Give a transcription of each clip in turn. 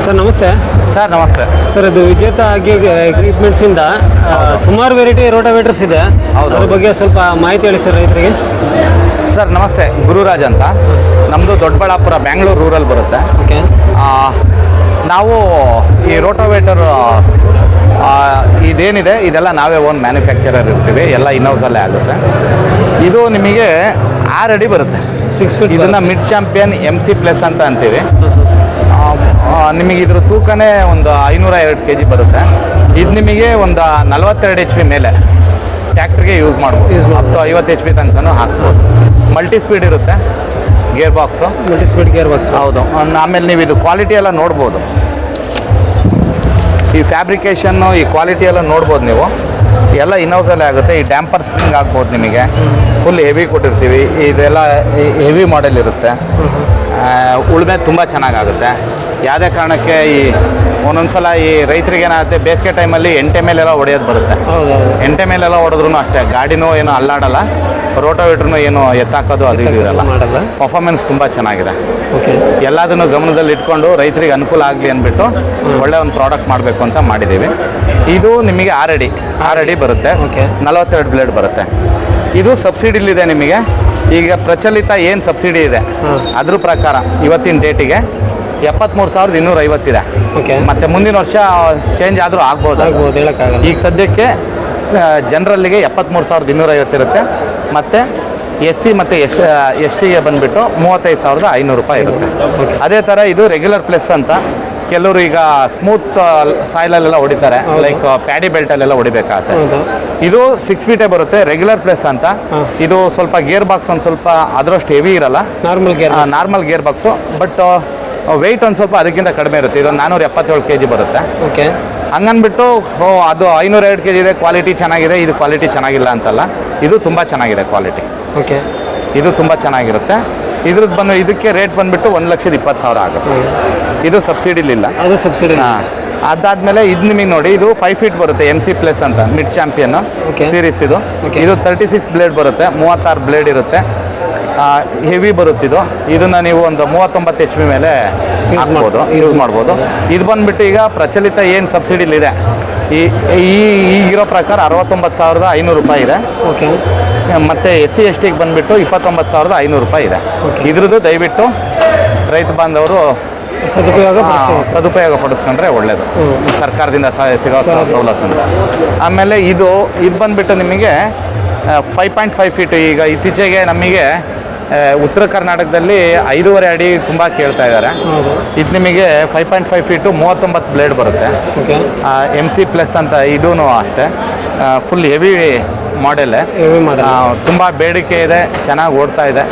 Sir ನಮಸ್ತೆ. Sir ನಮಸ್ತೆ. Sir ಇದು ವಿಜೇತ ಎಕ್ವಿಪ್ಮೆಂಟ್ಸಿಂದ ಸುಮಾರು ವೆರೈಟಿ ರೋಟಾವೇಟರ್ಸ್ ಇದೆ. ಹೌದು. ಅದ್ರ ಬಗ್ಗೆ ಸ್ವಲ್ಪ ಮಾಹಿತಿ ಹೇಳಿ ಸರ್ ರೈತರಿಗೆ. ಸರ್ ನಮಸ್ತೆ, ಗುರುರಾಜ್ ಅಂತ. ನಮ್ಮದು ದೊಡ್ಡಬಳ್ಳಾಪುರ, ಬ್ಯಾಂಗ್ಳೂರು ರೂರಲ್ ಬರುತ್ತೆ. ಓಕೆ. ನಾವು ಈ ರೋಟಾವೇಟರ್ ಇದೇನಿದೆ ಇದೆಲ್ಲ ನಾವೇ ಓನ್ ಮ್ಯಾನುಫ್ಯಾಕ್ಚರರ್ ಇರ್ತೀವಿ, ಎಲ್ಲ ಇನ್ಹೌಸಲ್ಲೇ ಆಗುತ್ತೆ. ಇದು ನಿಮಗೆ 6 ಅಡಿ ಬರುತ್ತೆ, 6 ಫೀಟ್. ಇದನ್ನು ಮಿಡ್ ಚಾಂಪಿಯನ್ MC ಪ್ಲಸ್ ಅಂತ ಅಂತೀವಿ. ನಿಮಗೆ ಇದ್ರ ತೂಕನೇ ಒಂದು 502 kg ಬರುತ್ತೆ. ಇದು ನಿಮಗೆ ಒಂದು 42 HP ಮೇಲೆ ಟ್ಯಾಕ್ಟ್ರಿಗೆ ಯೂಸ್ ಮಾಡ್ಬೋದು. ಅಪ್ ಟು 50 HP ತನಕನೂ ಹಾಕ್ಬೋದು. ಮಲ್ಟಿ ಸ್ಪೀಡ್ ಇರುತ್ತೆ gear box. Multi speed gear box. ಹೌದು. ಆಮೇಲೆ ನೀವು ಇದು ಕ್ವಾಲಿಟಿ ಎಲ್ಲ ನೋಡ್ಬೋದು, ಈ ಫ್ಯಾಬ್ರಿಕೇಷನ್ನು, ಈ ಕ್ವಾಲಿಟಿ ಎಲ್ಲ ನೋಡ್ಬೋದು ನೀವು. ಎಲ್ಲ ಇನ್ಹೌಸಲ್ಲೇ ಆಗುತ್ತೆ. ಈ ಡ್ಯಾಂಪರ್ ಸ್ಪ್ರಿಂಗ್ ಆಗ್ಬೋದು ನಿಮಗೆ, ಫುಲ್ ಹೆವಿ ಕೊಟ್ಟಿರ್ತೀವಿ. ಇದೆಲ್ಲ ಹೆವಿ ಮಾಡೆಲ್ ಇರುತ್ತೆ. ಉಳುಮೆ ತುಂಬ ಚೆನ್ನಾಗಾಗುತ್ತೆ. ಯಾವುದೇ ಕಾರಣಕ್ಕೆ ಒಂದೊಂದು ಸಲ ಈ ರೈತರಿಗೆ ಏನಾಗುತ್ತೆ, ಬೇಸಿಗೆ ಟೈಮಲ್ಲಿ ಎಂಟೆ ಮೇಲೆಲ್ಲ ಹೊಡೆಯೋದು ಬರುತ್ತೆ. ಎಂಟೆ ಮೇಲೆಲ್ಲ ಹೊಡೆದ್ರೂ ಅಷ್ಟೇ ಗಾಡಿನೂ ಏನೂ ಅಲ್ಲಾಡಲ್ಲ, ರೋಟಾವೇಟ್ರೂ ಏನು ಎತ್ತಾಕೋದು ಅದು ಇದು ಇರಲ್ಲ. ಪರ್ಫಾರ್ಮೆನ್ಸ್ ತುಂಬ ಚೆನ್ನಾಗಿದೆ. ಓಕೆ. ಎಲ್ಲದನ್ನು ಗಮನದಲ್ಲಿ ಇಟ್ಕೊಂಡು ರೈತರಿಗೆ ಅನುಕೂಲ ಆಗಲಿ ಅಂದ್ಬಿಟ್ಟು ಒಳ್ಳೆ ಒಂದು ಪ್ರಾಡಕ್ಟ್ ಮಾಡಬೇಕು ಅಂತ ಮಾಡಿದ್ದೀವಿ. ಇದು ನಿಮಗೆ 6 ಅಡಿ ಬರುತ್ತೆ. ಓಕೆ. 42 ಬ್ಲೇಡ್ ಬರುತ್ತೆ. ಇದು ಸಬ್ಸಿಡಿಲಿದೆ ನಿಮಗೆ. ಈಗ ಪ್ರಚಲಿತ ಏನು ಸಬ್ಸಿಡಿ ಇದೆ ಅದ್ರ ಪ್ರಕಾರ ಇವತ್ತಿನ ಡೇಟಿಗೆ 73,250 ಇದೆ. ಓಕೆ. ಮತ್ತು ಮುಂದಿನ ವರ್ಷ ಚೇಂಜ್ ಆದರೂ ಆಗ್ಬೋದು, ಹೇಳೋಕ್ಕಾಗಲ್ಲ. ಈಗ ಸದ್ಯಕ್ಕೆ ಜನರಲ್ಲಿಗೆ 73,250 ಇರುತ್ತೆ. ಮತ್ತು SC ಮತ್ತು STಗೆ ಬಂದುಬಿಟ್ಟು 35,500 ರೂಪಾಯಿ ಇರುತ್ತೆ. ಅದೇ ಥರ ಇದು ರೆಗ್ಯುಲರ್ ಪ್ಲಸ್ ಅಂತ. ಕೆಲವರು ಈಗ ಸ್ಮೂತ್ ಸಾಯಿಲಲ್ಲೆಲ್ಲ ಹೊಡಿತಾರೆ, ಲೈಕ್ ಪ್ಯಾಡಿ ಬೆಲ್ಟಲ್ಲೆಲ್ಲ ಹೊಡಿಬೇಕಾಗತ್ತೆ. ಇದು 6 ಫೀಟೇ ಬರುತ್ತೆ, ರೆಗ್ಯುಲರ್ ಪ್ಲಸ್ ಅಂತ. ಇದು ಸ್ವಲ್ಪ ಗೇರ್ ಬಾಕ್ಸ್ ಒಂದು ಸ್ವಲ್ಪ ಅದರಷ್ಟು ಹೆವಿ ಇರಲ್ಲ, normal gear box. But weight ಒಂದು ಸ್ವಲ್ಪ ಅದಕ್ಕಿಂತ ಕಡಿಮೆ ಇರುತ್ತೆ. ಇದು 477 kg ಬರುತ್ತೆ. ಓಕೆ. ಹಂಗನ್ಬಿಟ್ಟು ಅದು 502 kg ಇದೆ, ಕ್ವಾಲಿಟಿ ಚೆನ್ನಾಗಿದೆ, ಇದು ಕ್ವಾಲಿಟಿ ಚೆನ್ನಾಗಿಲ್ಲ ಅಂತಲ್ಲ, ಇದು ತುಂಬ ಚೆನ್ನಾಗಿದೆ ಕ್ವಾಲಿಟಿ. ಓಕೆ. ಇದು ತುಂಬ ಚೆನ್ನಾಗಿರುತ್ತೆ. ಇದ್ರದ್ದು ಇದಕ್ಕೆ ರೇಟ್ ಬಂದುಬಿಟ್ಟು 1,20,000 ಆಗುತ್ತೆ. ಇದು ಸಬ್ಸಿಡಿಲಿಲ್ಲ, ಅದು ಸಬ್ಸಿಡಿ. ಅದಾದಮೇಲೆ ಇದು ನಿಮಗೆ ನೋಡಿ, ಇದು 5 ಫೀಟ್ ಬರುತ್ತೆ, MC ಪ್ಲಸ್ ಅಂತ, ಮಿಡ್ ಚಾಂಪಿಯನ್ ಸೀರೀಸ್. ಇದು 36 ಬ್ಲೇಡ್ ಬರುತ್ತೆ, 36 ಬ್ಲೇಡ್ ಇರುತ್ತೆ. ಹೆವಿ ಬರುತ್ತೆ ಇದು. ಇದನ್ನು ನೀವು ಒಂದು 39 HP ಮೇಲೆ ಹಾಕ್ಬೋದು, ಯೂಸ್ ಮಾಡ್ಬೋದು. ಇದು ಬಂದುಬಿಟ್ಟು ಈಗ ಪ್ರಚಲಿತ ಏನು ಸಬ್ಸಿಡಿಲಿದೆ ಈಗಿರೋ ಪ್ರಕಾರ 69,500 ರೂಪಾಯಿ ಇದೆ. ಓಕೆ. ಮತ್ತು SC STಗೆ ಬಂದುಬಿಟ್ಟು 29,500 ರೂಪಾಯಿ ಇದೆ. ಇದ್ರದ್ದು ದಯವಿಟ್ಟು ರೈತ ಬಾಂಧವರು ಸದುಪಯೋಗ ಪಡಿಸ್ಕೊಂಡ್ರೆ ಒಳ್ಳೆಯದು, ಸರ್ಕಾರದಿಂದ ಸಿಗೋ ಸವಲತ್ತನ್ನು. ಆಮೇಲೆ ಇದು ಬಂದುಬಿಟ್ಟು ನಿಮಗೆ 5.5 ಫೀಟ್. ಈಗ ಇತ್ತೀಚೆಗೆ ನಮಗೆ ಉತ್ತರ ಕರ್ನಾಟಕದಲ್ಲಿ 5.5 ಅಡಿ ತುಂಬ ಕೇಳ್ತಾ ಇದ್ದಾರೆ. ಇದು ನಿಮಗೆ 5.5 ಫೀಟು 39 ಬ್ಲೇಡ್ ಬರುತ್ತೆ. MC ಪ್ಲಸ್ ಅಂತ. ಇದೂ ಅಷ್ಟೇ ಫುಲ್ ಹೆವಿ ಮಾಡೆಲ್ಲೇ, ತುಂಬ ಬೇಡಿಕೆ ಇದೆ, ಚೆನ್ನಾಗಿ ಓಡ್ತಾ ಇದೆ.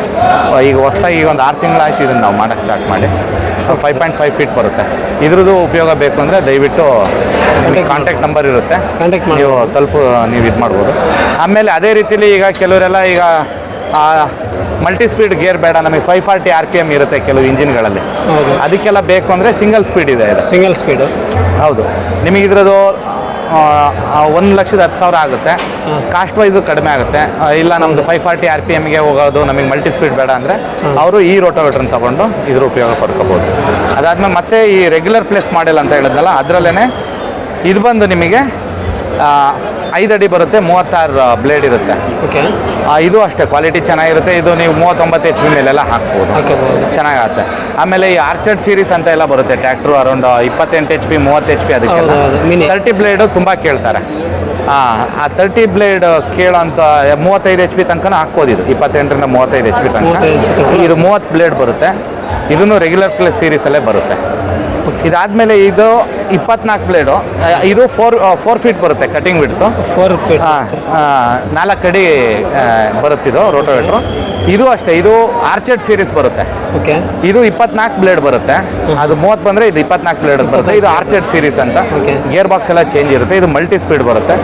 ಈಗ ಹೊಸದಾಗಿ ಈಗ ಒಂದು 6 ತಿಂಗಳಾಯ್ತು ಇದನ್ನು ನಾವು ಮಾಡೋಕ್ಕೆ ಸ್ಟಾರ್ಟ್ ಮಾಡಿ. 5.5 ಫೀಟ್ ಬರುತ್ತೆ. ಇದ್ರದ್ದು ಉಪಯೋಗ ಬೇಕು ಅಂದರೆ ದಯವಿಟ್ಟು ಕಾಂಟ್ಯಾಕ್ಟ್ ನಂಬರ್ ಇರುತ್ತೆ, ನೀವು ನೀವು ಇದು ಮಾಡ್ಬೋದು. ಆಮೇಲೆ ಅದೇ ರೀತಿಲಿ ಈಗ ಕೆಲವರೆಲ್ಲ ಈಗ ಮಲ್ಟಿ ಸ್ಪೀಡ್ ಗೇರ್ ಬೇಡ, ನಮಗೆ 540 RPM ಇರುತ್ತೆ ಕೆಲವು ಇಂಜಿನ್ಗಳಲ್ಲಿ, ಅದಕ್ಕೆಲ್ಲ ಬೇಕು ಅಂದರೆ ಸಿಂಗಲ್ ಸ್ಪೀಡ್ ಇದೆ. Single speed. ಹೌದು. ನಿಮಗೆ ಇದ್ರದ್ದು 1,10,000 ಆಗುತ್ತೆ. ಕಾಸ್ಟ್ ವೈಸು ಕಡಿಮೆ ಆಗುತ್ತೆ. ಇಲ್ಲ ನಮ್ಮದು 540 RPMಗೆ ಹೋಗೋದು, ನಮಗೆ ಮಲ್ಟಿ ಸ್ಪೀಡ್ ಬೇಡ ಅಂದರೆ ಅವರು ಈ ರೋಟಾವೇಟ್ರನ್ನ ತೊಗೊಂಡು ಇದ್ರ ಉಪಯೋಗ ಪಡ್ಕೋಬೋದು. ಅದಾದಮೇಲೆ ಮತ್ತೆ ಈ ರೆಗ್ಯುಲರ್ ಪ್ಲೇಸ್ ಮಾಡೆಲ್ ಅಂತ ಹೇಳಿದ್ನಲ್ಲ, ಅದರಲ್ಲೇ ಇದು ಬಂದು ನಿಮಗೆ 5 ಅಡಿ ಬರುತ್ತೆ, 36 ಬ್ಲೇಡ್ ಇರುತ್ತೆ. ಓಕೆ. ಇದು ಅಷ್ಟೇ ಕ್ವಾಲಿಟಿ ಚೆನ್ನಾಗಿರುತ್ತೆ. ಇದು ನೀವು 39 HP ಮೇಲೆಲ್ಲ ಹಾಕ್ಬೋದು, ಚೆನ್ನಾಗಾಗುತ್ತೆ. ಆಮೇಲೆ ಈ ಆರ್ಚರ್ಡ್ ಸೀರೀಸ್ ಅಂತ ಎಲ್ಲ ಬರುತ್ತೆ ಟ್ರ್ಯಾಕ್ಟ್ರು, ಅರೌಂಡ್ 28 HP 30 HP ಅದಕ್ಕೆಲ್ಲ 30 ಬ್ಲೇಡು ತುಂಬ ಕೇಳ್ತಾರೆ. ಆ 30 ಬ್ಲೇಡ್ ಕೇಳೋಂಥ 35 HP ತನಕ ಹಾಕ್ಬೋದು. ಇದು 28ರಿಂದ 35 HP ತನಕ. ಇದು 30 ಬ್ಲೇಡ್ ಬರುತ್ತೆ. ಇದನ್ನು ರೆಗ್ಯುಲರ್ ಪ್ಲಸ್ ಸೀರೀಸಲ್ಲೇ ಬರುತ್ತೆ. ಇದಾದಮೇಲೆ ಇದು 24 ಬ್ಲೇಡು. ಇದು 4 ಫೀಟ್ ಬರುತ್ತೆ ಕಟಿಂಗ್ ಬಿಡ್ತು. 4 ಫೀಟ್ 4 ಅಡಿ ಬರುತ್ತಿದ್ದು ರೋಟೋವೇಟ್ರು. ಇದು ಅಷ್ಟೇ, ಇದು ಆರ್ಚರ್ಡ್ ಸೀರೀಸ್ ಬರುತ್ತೆ. ಓಕೆ. ಇದು 24 ಬ್ಲೇಡ್ ಬರುತ್ತೆ. ಅದು 30 ಬಂದರೆ ಇದು 24 ಬ್ಲೇಡ್ ಬರುತ್ತೆ. ಇದು ಆರ್ಚರ್ಡ್ ಸೀರೀಸ್ ಅಂತ. ಗೇರ್ ಬಾಕ್ಸ್ ಎಲ್ಲ ಚೇಂಜ್ ಇರುತ್ತೆ. ಇದು ಮಲ್ಟಿ ಸ್ಪೀಡ್ ಬರುತ್ತೆ.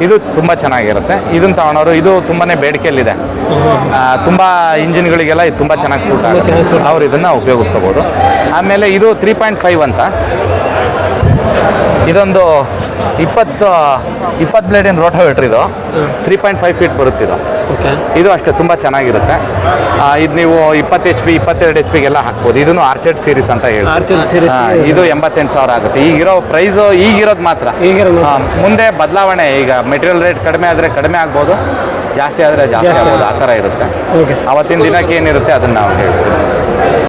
ಇದು ತುಂಬ ಚೆನ್ನಾಗಿರುತ್ತೆ. ಇದನ್ನು ತಗೊಳೋರು, ಇದು ತುಂಬಾ ಬೇಡಿಕೆಯಲ್ಲಿದೆ. ತುಂಬ ಇಂಜಿನ್ಗಳಿಗೆಲ್ಲ ಇದು ತುಂಬ ಚೆನ್ನಾಗಿ ಸೂಟ್ ಆಗುತ್ತೆ. ಅವ್ರು ಇದನ್ನು ಉಪಯೋಗಿಸ್ಕೋಬೋದು. ಆಮೇಲೆ ಇದು 3.5 ಅಂತ. ಇದೊಂದು 20 ಬ್ಲೇಡಿನ ರೋಟೋವೇಟ್ರ್ ಇದು 3.5 ಫೀಟ್ ಬರುತ್ತೆ ಇದು. ಓಕೆ. ಇದು ಅಷ್ಟೇ ತುಂಬ ಚೆನ್ನಾಗಿರುತ್ತೆ. ಇದು ನೀವು 20 HP 22 HP ಗೆಲ್ಲ ಹಾಕ್ಬೋದು. ಇದನ್ನು ಆರ್ಚರ್ಡ್ ಸೀರೀಸ್ ಅಂತ ಹೇಳಿ. ಆರ್ಚರ್ಡ್ ಸೀರೀಸ್ ಇದು 88,000 ಆಗುತ್ತೆ. ಈಗಿರೋ ಪ್ರೈಸ್ ಈಗಿರೋದು ಮಾತ್ರ. ಮುಂದೆ ಬದಲಾವಣೆ, ಈಗ ಮೆಟೀರಿಯಲ್ ರೇಟ್ ಕಡಿಮೆ ಆದರೆ ಕಡಿಮೆ ಆಗ್ಬೋದು, ಜಾಸ್ತಿ ಆದರೆ ಜಾಸ್ತಿ ಆಗ್ಬೋದು, ಆ ಥರ ಇರುತ್ತೆ. ಓಕೆ. ಅವತ್ತಿನ ದಿನಕ್ಕೆ ಏನಿರುತ್ತೆ ಅದನ್ನು ನಾವು ಹೇಳ್ತೀವಿ.